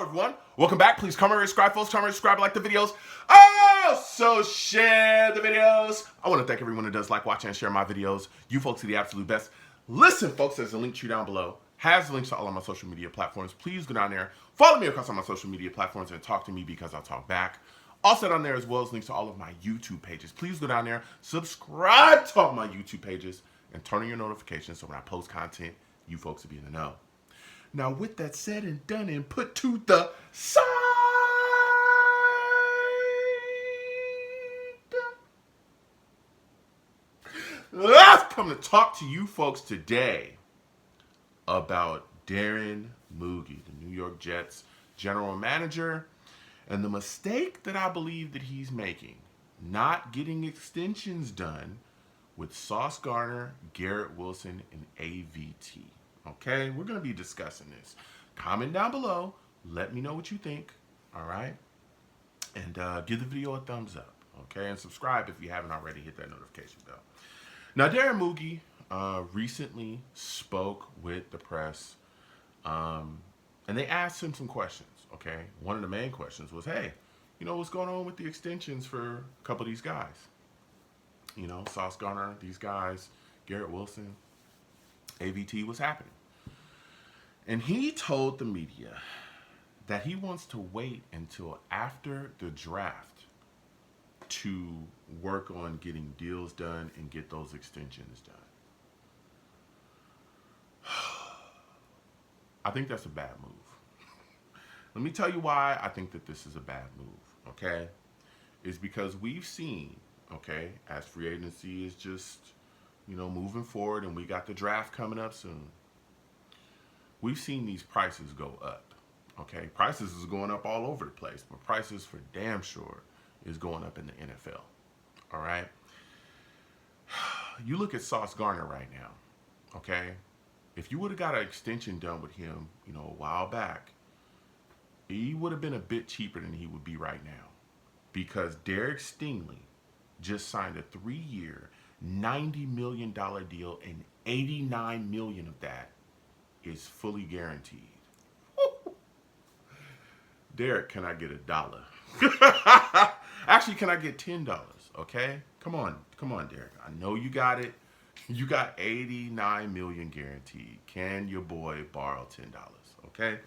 everyone. Welcome back. Please comment, subscribe, folks. Comment, subscribe, like the videos. So share the videos. I want to thank everyone who does like, watch, and share my videos. You folks are the absolute best. Listen, folks, there's a link tree down below. Has links to all of my social media platforms. Please go down there, follow me across all my social media platforms, and talk to me because I'll talk back. Also down there as well as links to all of my YouTube pages. Please go down there, subscribe to all my YouTube pages, and turn on your notifications so when I post content, you folks will be in the know. Now, with that said and done and put to the side, I've come to talk to you folks today about Darren Moogie, the New York Jets general manager, and the mistake that I believe that he's making, not getting extensions done with Sauce Gardner, Garrett Wilson, and AVT. Okay, we're going to be discussing this. Comment down below. Let me know what you think. All right. And give the video a thumbs up. Okay. And subscribe if you haven't already. Hit that notification bell. Now, Darren Moogie recently spoke with the press. And they asked him some questions. Okay. One of the main questions was, hey, you know, what's going on with the extensions for a couple of these guys? You know, Sauce Gardner, these guys, Garrett Wilson, AVT, what's happening? And he told the media that he wants to wait until after the draft to work on getting deals done and get those extensions done. I think that's a bad move. Let me tell you why I think that this is a bad move, okay? It's because we've seen, okay, as free agency is just, you know, moving forward and we got the draft coming up soon. We've seen these prices go up, okay? Prices is going up all over the place, but prices for damn sure is going up in the NFL, all right? You look at Sauce Gardner right now, okay? If you would have got an extension done with him, you know, a while back, he would have been a bit cheaper than he would be right now because Derek Stingley just signed a 3-year, $90 million deal, and $89 million of that is fully guaranteed. Derek, can I get $1? Actually, can I get $10? Okay, come on, Derek. I know you got it. You got $89 million guaranteed. Can your boy borrow $10? Okay,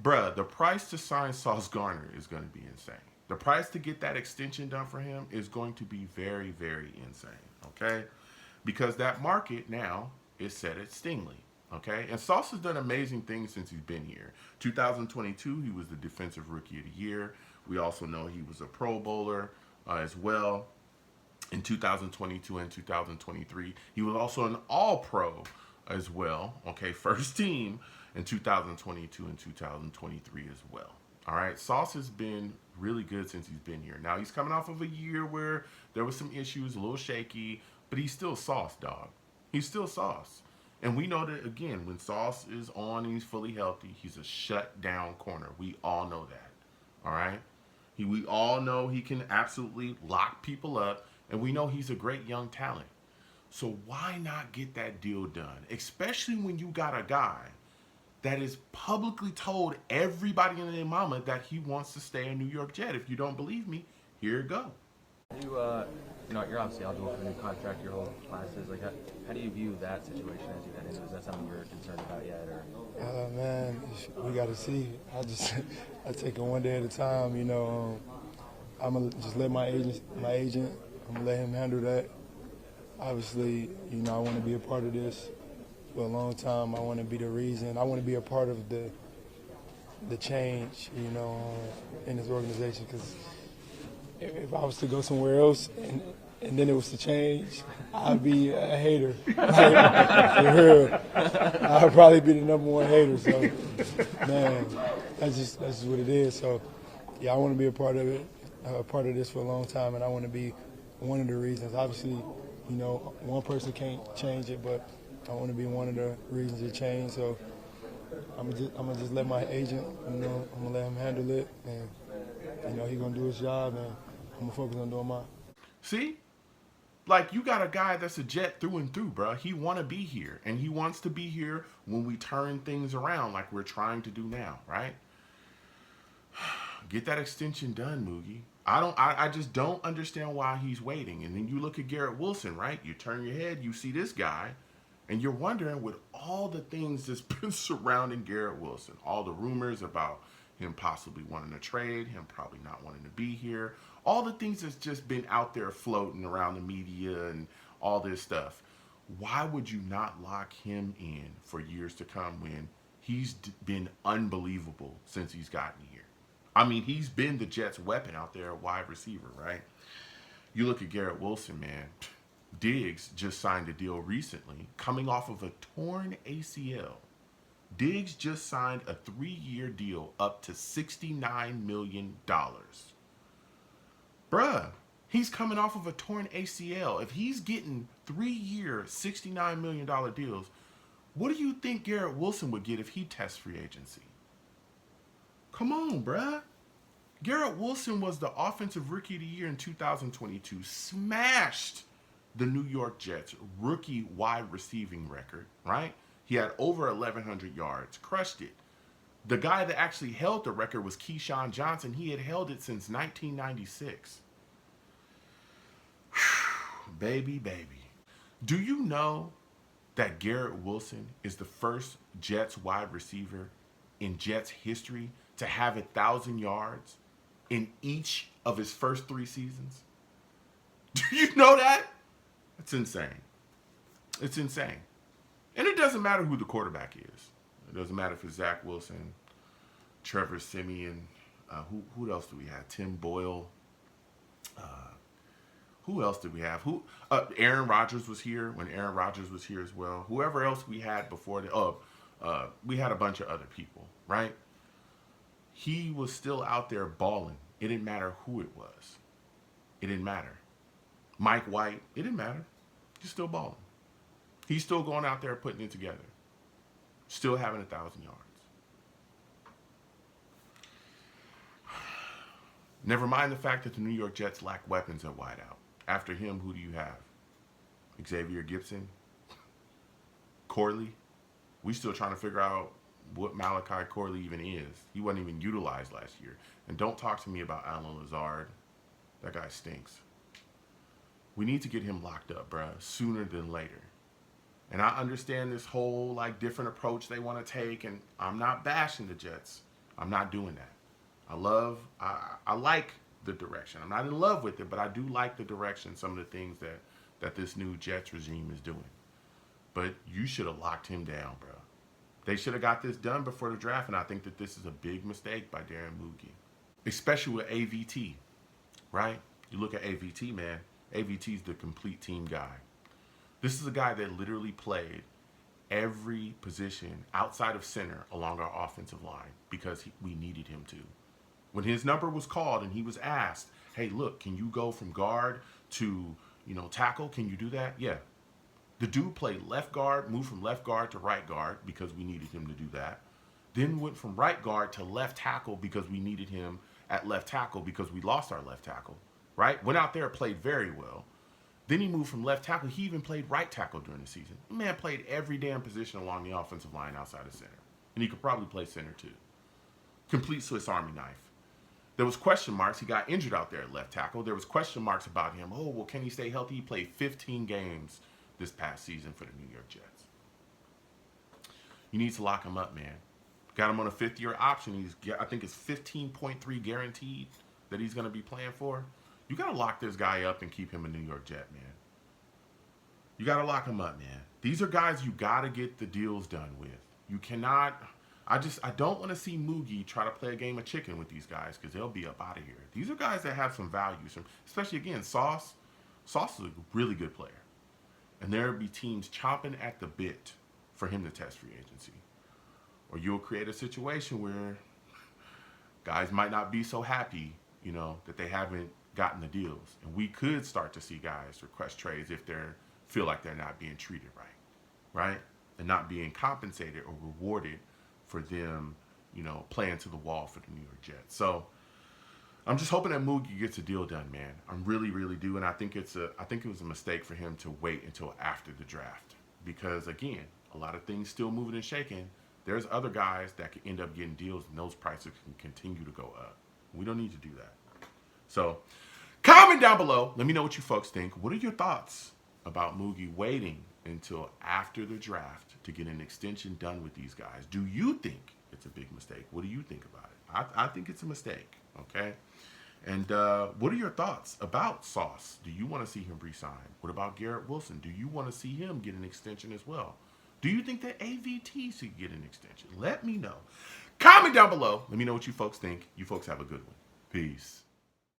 bruh. The price to sign Sauce Gardner is going to be insane. The price to get that extension done for him is going to be very, very insane, okay? Because that market now is set at Stingley, okay? And Sauce has done amazing things since he's been here. 2022, he was the Defensive Rookie of the Year. We also know he was a Pro Bowler as well. In 2022 and 2023, he was also an All-Pro as well, okay? First team in 2022 and 2023 as well. All right, Sauce has been really good since he's been here. Now, he's coming off of a year where there was some issues, a little shaky, but he's still Sauce, dog. He's still Sauce. And we know that, again, when Sauce is on and he's fully healthy, he's a shut-down corner. We all know that, all right? We all know he can absolutely lock people up, and we know he's a great young talent. So why not get that deal done, especially when you got a guy that is publicly told everybody in their mama that he wants to stay a New York Jet. If you don't believe me, here you go. You know, you're obviously eligible for a new contract, your whole classes. Like, how do you view that situation as you get into? Is that something you're concerned about yet, or? Man, we got to see. I take it one day at a time. You know, I'm gonna just let my agent. I'm gonna let him handle that. Obviously, you know, I want to be a part of this. For a long time, I want to be the reason. I want to be a part of the change, you know, in this organization. Because if I was to go somewhere else and then it was to change, I'd be a hater. For real, I'd probably be the #1 hater. So, man, that's just what it is. So, yeah, I want to be a part of it, a part of this for a long time, and I want to be one of the reasons. Obviously, you know, one person can't change it, but I want to be one of the reasons it changed. So I'm gonna just let my agent, you know, I'm gonna let him handle it, and you know he's gonna do his job, and I'm gonna focus on doing mine. See, Like, you got a guy that's a Jet through and through, bro. He want to be here, and he wants to be here when we turn things around like we're trying to do now, right? Get that extension done, Moogie. I just don't understand why he's waiting. And then you look at Garrett Wilson, right? You turn your head, you see this guy, and you're wondering, with all the things that's been surrounding Garrett Wilson, all the rumors about him possibly wanting to trade, him probably not wanting to be here, all the things that's just been out there floating around the media and all this stuff. Why would you not lock him in for years to come when he's been unbelievable since he's gotten here? I mean, he's been the Jets' weapon out there, wide receiver, right? You look at Garrett Wilson, man. Diggs just signed a deal recently, coming off of a torn ACL. Diggs just signed a 3-year deal up to $69 million. Bruh, he's coming off of a torn ACL. If he's getting 3-year, $69 million deals, what do you think Garrett Wilson would get if he tests free agency? Come on, bruh. Garrett Wilson was the Offensive Rookie of the Year in 2022. Smashed the New York Jets' rookie wide receiving record, right? He had over 1,100 yards. Crushed it. The guy that actually held the record was Keyshawn Johnson. He had held it since 1996. Baby, baby. Do you know that Garrett Wilson is the first Jets wide receiver in Jets history to have 1,000 yards in each of his first 3 seasons? Do you know that? It's insane. It's insane. And it doesn't matter who the quarterback is. It doesn't matter if it's Zach Wilson, Trevor Siemian, who else do we have? Tim Boyle. Who else did we have? Aaron Rodgers was here when Aaron Rodgers was here as well. Whoever else we had before we had a bunch of other people, right? He was still out there balling. It didn't matter who it was. It didn't matter. Mike White, it didn't matter. He's still balling. He's still going out there putting it together. Still having 1,000 yards. Never mind the fact that the New York Jets lack weapons at wideout. After him, who do you have? Xavier Gibson? Corley? We still trying to figure out what Malachi Corley even is. He wasn't even utilized last year. And don't talk to me about Alan Lazard. That guy stinks. We need to get him locked up, bruh, sooner than later. And I understand this whole different approach they want to take, and I'm not bashing the Jets. I'm not doing that. I like the direction. I'm not in love with it, but I do like the direction, some of the things that this new Jets regime is doing. But you should have locked him down, bro. They should have got this done before the draft, and I think that this is a big mistake by Darren Moogie, especially with AVT, right? You look at AVT, man. AVT's the complete team guy. This is a guy that literally played every position outside of center along our offensive line because we needed him to. When his number was called and he was asked, hey, look, can you go from guard to, tackle? Can you do that? Yeah. The dude played left guard, moved from left guard to right guard because we needed him to do that. Then went from right guard to left tackle because we needed him at left tackle because we lost our left tackle, right? Went out there, played very well. Then he moved from left tackle. He even played right tackle during the season. The man played every damn position along the offensive line outside of center. And he could probably play center too. Complete Swiss Army knife. There was question marks. He got injured out there at left tackle. There was question marks about him. Oh, well, can he stay healthy? He played 15 games this past season for the New York Jets. You need to lock him up, man. Got him on a 5th-year option. I think it's 15.3 guaranteed that he's going to be playing for. You got to lock this guy up and keep him a New York Jet, man. You got to lock him up, man. These are guys you got to get the deals done with. You cannot... I don't want to see Moogie try to play a game of chicken with these guys because they'll be up out of here. These are guys that have some value, especially, again, Sauce. Sauce is a really good player. And there'll be teams chomping at the bit for him to test free agency. Or you'll create a situation where guys might not be so happy, that they haven't gotten the deals. And we could start to see guys request trades if they feel like they're not being treated right? And not being compensated or rewarded for them, playing to the wall for the New York Jets. So I'm just hoping that Moogie gets a deal done, man. I'm really, really do, and I think it was a mistake for him to wait until after the draft because again, a lot of things still moving and shaking. There's other guys that could end up getting deals, and those prices can continue to go up. We don't need to do that. So, comment down below. Let me know what you folks think. What are your thoughts about Moogie waiting until after the draft to get an extension done with these guys? Do you think it's a big mistake? What do you think about it? I think it's a mistake. Okay. And what are your thoughts about Sauce? Do you want to see him resign? What about Garrett Wilson? Do you want to see him get an extension as well? Do you think that AVT should get an extension? Let me know. Comment down below. Let me know what you folks think. You folks have a good one. Peace.